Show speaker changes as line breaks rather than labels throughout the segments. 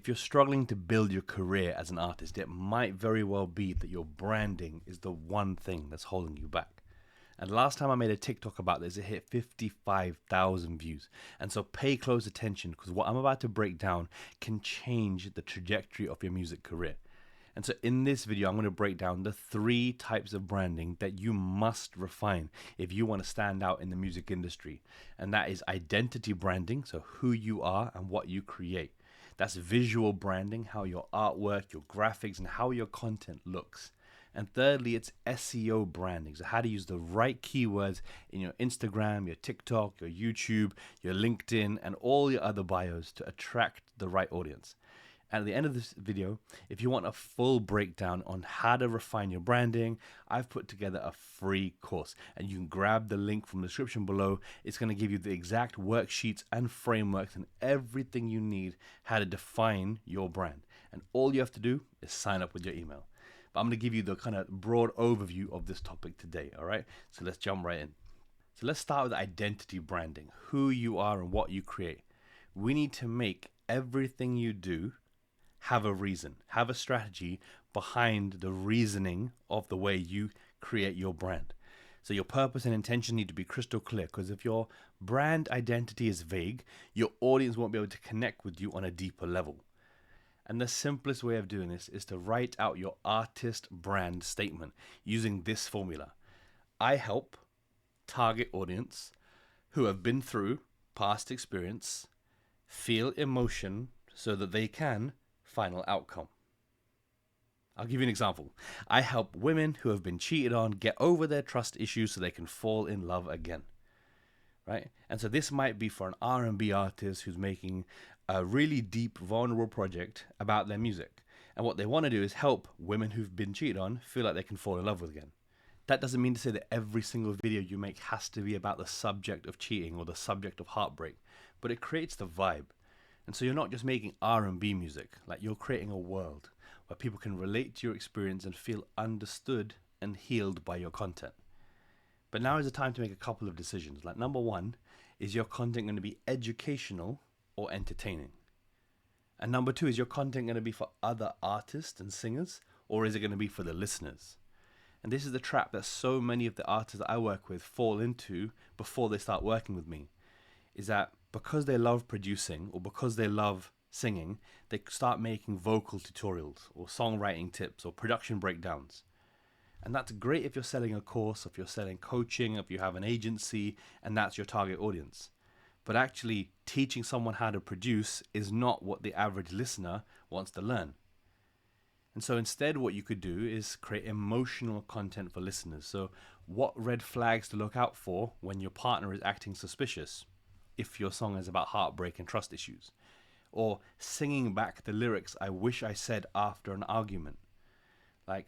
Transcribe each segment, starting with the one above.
If you're struggling to build your career as an artist, it might very well be that your branding is the one thing that's holding you back. And last time I made a TikTok about this, it hit 55,000 views. And so pay close attention, because what I'm about to break down can change the trajectory of your music career. And so in this video, I'm going to break down the 3 types of branding that you must refine if you want to stand out in the music industry. And that is identity branding, so who you are and what you create. That's visual branding, how your artwork, your graphics, and how your content looks. And thirdly, it's SEO branding, so how to use the right keywords in your Instagram, your TikTok, your YouTube, your LinkedIn, and all your other bios to attract the right audience. And at the end of this video, if you want a full breakdown on how to refine your branding, I've put together a free course, and you can grab the link from the description below. It's going to give you the exact worksheets and frameworks and everything you need how to define your brand. And all you have to do is sign up with your email. But I'm going to give you the kind of broad overview of this topic today, all right? So let's jump right in. So let's start with identity branding, who you are and what you create. We need to make everything you do have a reason, have a strategy behind the reasoning of the way you create your brand. So your purpose and intention need to be crystal clear, because if your brand identity is vague, your audience won't be able to connect with you on a deeper level. And the simplest way of doing this is to write out your artist brand statement using this formula. I help target audience who have been through past experience feel emotion so that they can final outcome. I'll give you an example. I help women who have been cheated on get over their trust issues so they can fall in love again. Right? And so this might be for an R&B artist who's making a really deep, vulnerable project about their music. And what they want to do is help women who've been cheated on feel like they can fall in love with again. That doesn't mean to say that every single video you make has to be about the subject of cheating or the subject of heartbreak, but it creates the vibe. And so you're not just making R&B music, like you're creating a world where people can relate to your experience and feel understood and healed by your content. But now is the time to make a couple of decisions. Like number 1, is your content going to be educational or entertaining? And number 2, is your content going to be for other artists and singers, or is it going to be for the listeners? And this is the trap that so many of the artists that I work with fall into before they start working with me, is that because they love producing or because they love singing, they start making vocal tutorials or songwriting tips or production breakdowns. And that's great if you're selling a course, if you're selling coaching, if you have an agency, and that's your target audience. But actually teaching someone how to produce is not what the average listener wants to learn. And so instead what you could do is create emotional content for listeners. So what red flags to look out for when your partner is acting suspicious, if your song is about heartbreak and trust issues, or singing back the lyrics I wish I said after an argument. Like,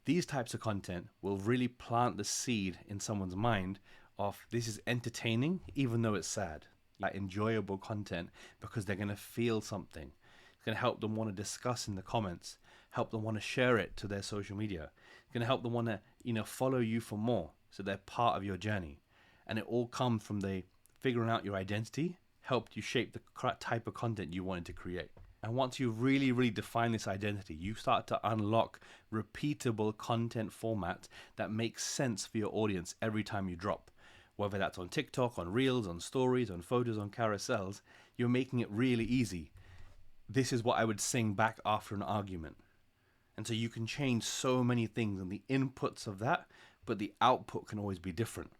these types of content will really plant the seed in someone's mind of this is entertaining even though it's sad. Like enjoyable content because they're going to feel something. It's going to help them want to discuss in the comments, help them want to share it to their social media. It's going to help them want to, follow you for more, so they're part of your journey. And it all comes from the figuring out your identity helped you shape the type of content you wanted to create. And once you really, really define this identity, you start to unlock repeatable content formats that make sense for your audience every time you drop. Whether that's on TikTok, on Reels, on Stories, on Photos, on Carousels, you're making it really easy. This is what I would sing back after an argument. And so you can change so many things in the inputs of that, but the output can always be different.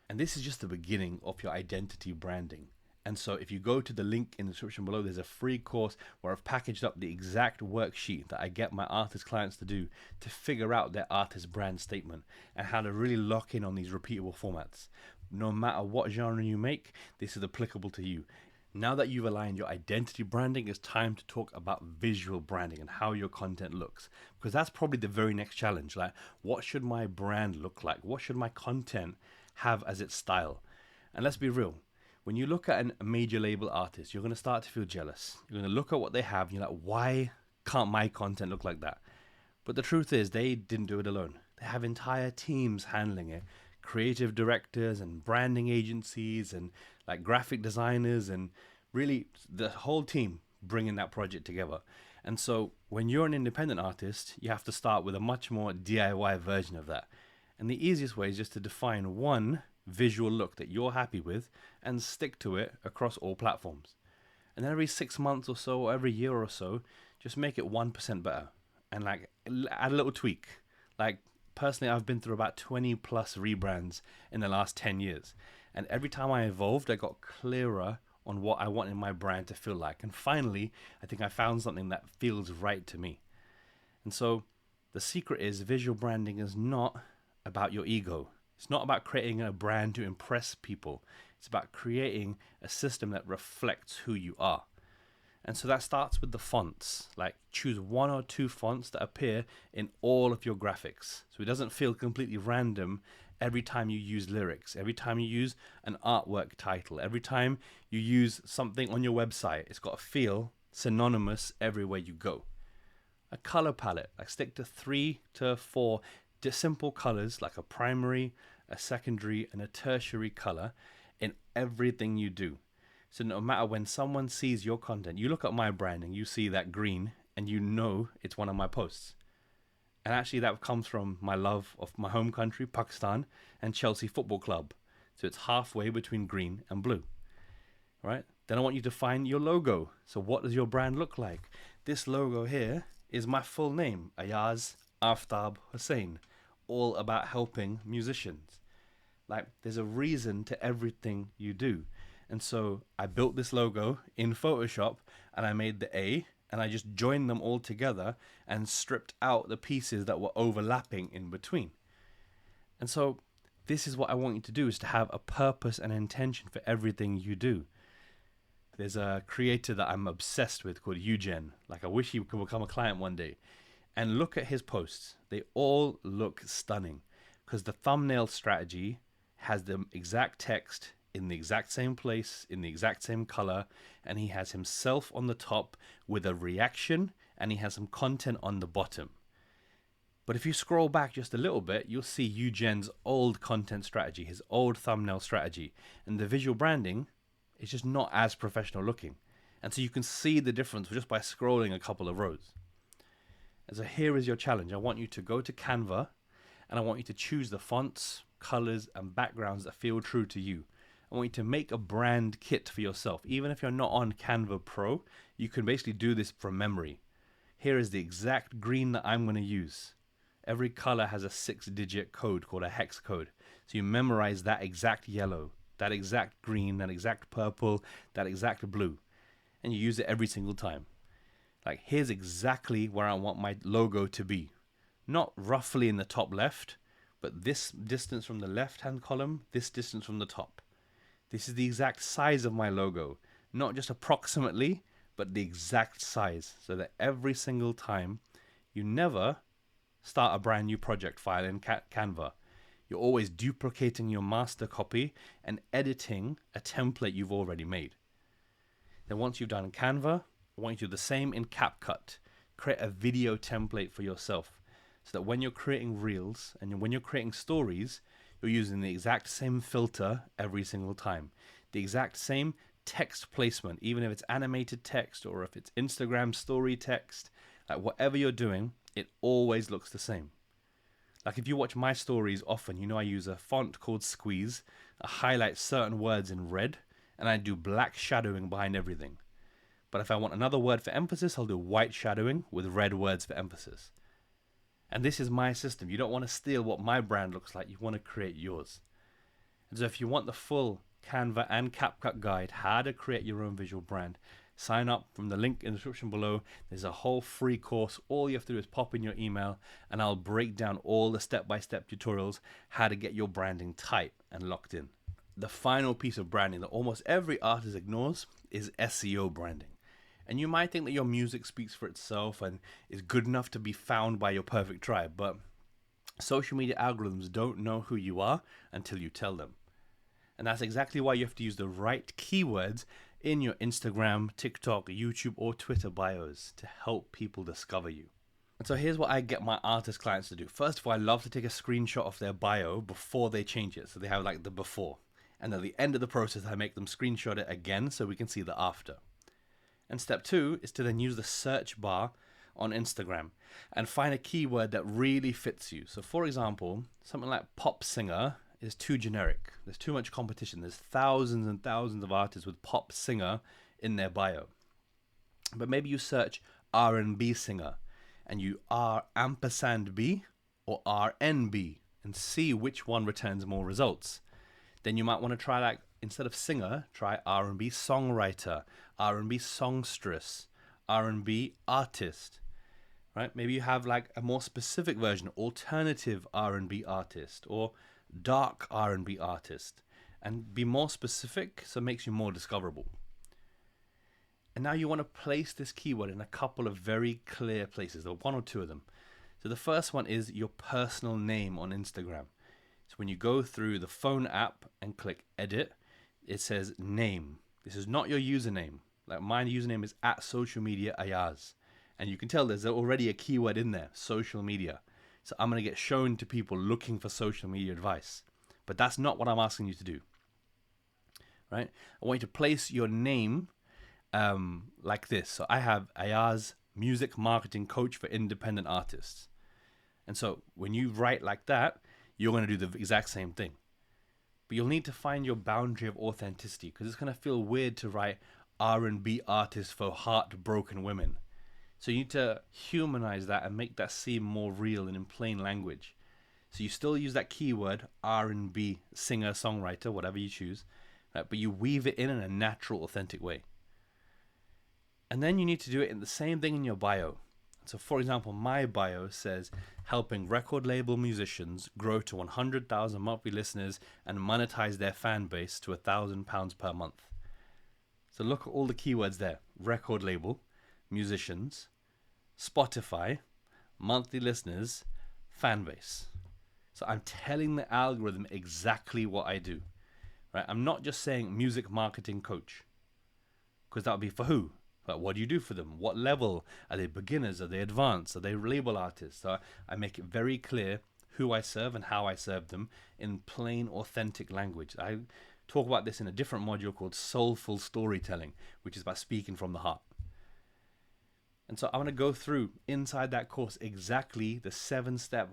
And this is just the beginning of your identity branding. And so if you go to the link in the description below, there's a free course where I've packaged up the exact worksheet that I get my artist clients to do to figure out their artist brand statement and how to really lock in on these repeatable formats. No matter what genre you make, this is applicable to you. Now that you've aligned your identity branding, it's time to talk about visual branding and how your content looks. Because that's probably the very next challenge. Like, what should my brand look like? What should my content have as its style? And let's be real. When you look at a major label artist, you're going to start to feel jealous. You're going to look at what they have and you're like, why can't my content look like that? But the truth is they didn't do it alone. They have entire teams handling it. Creative directors and branding agencies and like graphic designers and really the whole team bringing that project together. And so when you're an independent artist, you have to start with a much more DIY version of that. And the easiest way is just to define one visual look that you're happy with and stick to it across all platforms. And then every 6 months or so, or every year or so, just make it 1% better. And like add a little tweak. Like personally, I've been through about 20 plus rebrands in the last 10 years. And every time I evolved, I got clearer on what I wanted my brand to feel like. And finally, I think I found something that feels right to me. And so the secret is visual branding is not about your ego. It's not about creating a brand to impress people. It's about creating a system that reflects who you are. And so that starts with the fonts. Like choose 1 or 2 fonts that appear in all of your graphics. So it doesn't feel completely random every time you use lyrics, every time you use an artwork title, every time you use something on your website. It's got to feel synonymous everywhere you go. A color palette, like stick to 3 to 4 simple colors, like a primary, a secondary, and a tertiary color in everything you do. So no matter when someone sees your content, you look at my branding, you see that green, and you know it's one of my posts. And actually that comes from my love of my home country, Pakistan, and Chelsea Football Club. So it's halfway between green and blue, right? Then I want you to find your logo. So what does your brand look like? This logo here is my full name, Ayaz Aftab Hussain, all about helping musicians. Like there's a reason to everything you do. And so I built this logo in Photoshop and I made the A and I just joined them all together and stripped out the pieces that were overlapping in between. And so this is what I want you to do, is to have a purpose and intention for everything you do. There's a creator that I'm obsessed with called Eugen. Like I wish he could become a client one day. And look at his posts. They all look stunning because the thumbnail strategy has the exact text in the exact same place, in the exact same color, and he has himself on the top with a reaction, and he has some content on the bottom. But if you scroll back just a little bit, you'll see Eugen's old content strategy, his old thumbnail strategy, and the visual branding is just not as professional looking. And so you can see the difference just by scrolling a couple of rows. And so here is your challenge. I want you to go to Canva, and I want you to choose the fonts, colors, and backgrounds that feel true to you. I want you to make a brand kit for yourself. Even if you're not on Canva Pro, you can basically do this from memory. Here is the exact green that I'm going to use. Every color has a 6-digit code called a hex code. So you memorize that exact yellow, that exact green, that exact purple, that exact blue. And you use it every single time. Like here's exactly where I want my logo to be. Not roughly in the top left, but this distance from the left-hand column, this distance from the top. This is the exact size of my logo, not just approximately, but the exact size, so that every single time you never start a brand new project file in Canva. You're always duplicating your master copy and editing a template you've already made. Then once you've done Canva, I want you to do the same in CapCut. Create a video template for yourself so that when you're creating reels and when you're creating stories, you're using the exact same filter every single time. The exact same text placement, even if it's animated text or if it's Instagram story text, like whatever you're doing, it always looks the same. Like if you watch my stories often, you know I use a font called Squeeze. I highlight certain words in red and I do black shadowing behind everything. But if I want another word for emphasis, I'll do white shadowing with red words for emphasis. And this is my system. You don't want to steal what my brand looks like. You want to create yours. And so if you want the full Canva and CapCut guide, how to create your own visual brand, sign up from the link in the description below. There's a whole free course. All you have to do is pop in your email and I'll break down all the step-by-step tutorials, how to get your branding tight and locked in. The final piece of branding that almost every artist ignores is SEO branding. And you might think that your music speaks for itself and is good enough to be found by your perfect tribe, but social media algorithms don't know who you are until you tell them. And that's exactly why you have to use the right keywords in your Instagram, TikTok, YouTube, or Twitter bios to help people discover you. And so here's what I get my artist clients to do. First of all, I love to take a screenshot of their bio before they change it. So they have like the before. And at the end of the process, I make them screenshot it again so we can see the after. And step 2 is to then use the search bar on Instagram and find a keyword that really fits you. So for example, something like pop singer is too generic. There's too much competition. There's thousands and thousands of artists with pop singer in their bio. But maybe you search R&B singer and you R&B or RNB and see which one returns more results. Then you might want to try, like, instead of singer, try R&B songwriter, R&B songstress, R&B artist, right? Maybe you have like a more specific version, alternative R&B artist or dark R&B artist, and be more specific so it makes you more discoverable. And now you want to place this keyword in a couple of very clear places, or one or two of them. So the first one is your personal name on Instagram. So when you go through the phone app and click edit, it says name. This is not your username. Like, my username is @socialmediaayaz. And you can tell there's already a keyword in there, social media. So I'm going to get shown to people looking for social media advice. But that's not what I'm asking you to do. Right? I want you to place your name like this. So I have Ayaz, music marketing coach for independent artists. And so when you write like that, you're going to do the exact same thing. But you'll need to find your boundary of authenticity, because it's going to feel weird to write R&B artist for heartbroken women. So you need to humanize that and make that seem more real and in plain language. So you still use that keyword, R&B singer, songwriter, whatever you choose, right? But you weave it in a natural, authentic way. And then you need to do it in the same thing in your bio. So for example, my bio says helping record label musicians grow to 100,000 monthly listeners and monetize their fan base to £1,000 per month. So look at all the keywords there: record label, musicians, Spotify, monthly listeners, fan base. So I'm telling the algorithm exactly what I do, right? I'm not just saying music marketing coach, because that would be for who? But what do you do for them? What level? Are they beginners? Are they advanced? Are they label artists? So I make it very clear who I serve and how I serve them in plain, authentic language. I talk about this in a different module called Soulful Storytelling, which is about speaking from the heart. And so I want to go through inside that course exactly the 7-step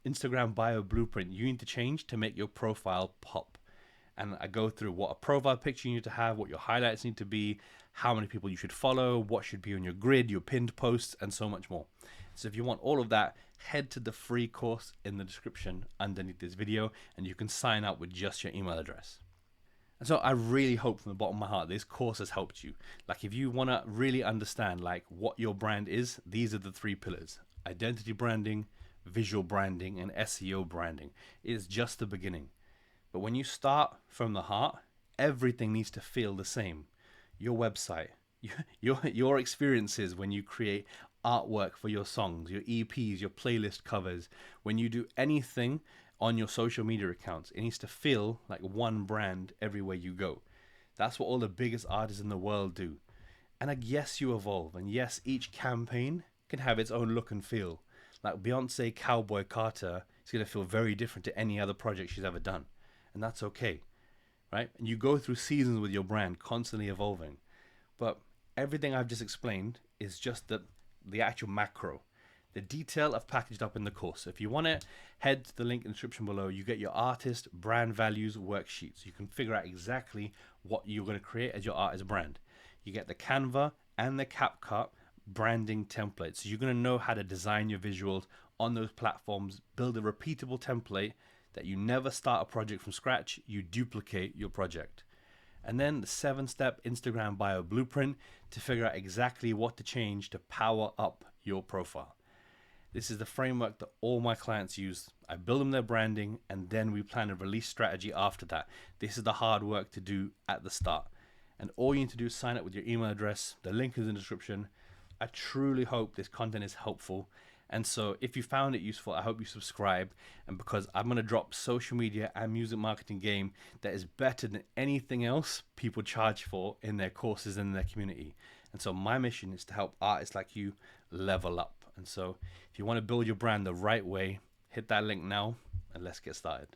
Instagram bio blueprint you need to change to make your profile pop. And I go through what a profile picture you need to have, what your highlights need to be, how many people you should follow, what should be on your grid, your pinned posts, and so much more. So if you want all of that, head to the free course in the description underneath this video, and you can sign up with just your email address. And so I really hope from the bottom of my heart this course has helped you. Like, if you want to really understand like what your brand is, these are the 3 pillars: identity branding, visual branding, and SEO branding. It is just the beginning. But when you start from the heart, everything needs to feel the same. Your website, your experiences when you create artwork for your songs, your EPs, your playlist covers, when you do anything on your social media accounts, it needs to feel like one brand everywhere you go. That's what all the biggest artists in the world do. And yes, you evolve, and yes, each campaign can have its own look and feel. Like Beyonce Cowboy Carter is going to feel very different to any other project she's ever done. And that's okay, right? And you go through seasons with your brand, constantly evolving. But everything I've just explained is just the actual macro. The detail I've packaged up in the course. So if you want it, head to the link in the description below. You get your artist brand values worksheet. So you can figure out exactly what you're going to create as your artist brand. You get the Canva and the CapCut branding templates. So you're going to know how to design your visuals on those platforms, build a repeatable template that you never start a project from scratch, you duplicate your project. And then the 7-step Instagram bio blueprint to figure out exactly what to change to power up your profile. This is the framework that all my clients use. I build them their branding, and then we plan a release strategy after that. This is the hard work to do at the start. And all you need to do is sign up with your email address. The link is in the description. I truly hope this content is helpful. And so if you found it useful, I hope you subscribe. And because I'm going to drop social media and music marketing game that is better than anything else people charge for in their courses and in their community. And so my mission is to help artists like you level up. And so if you want to build your brand the right way, hit that link now and let's get started.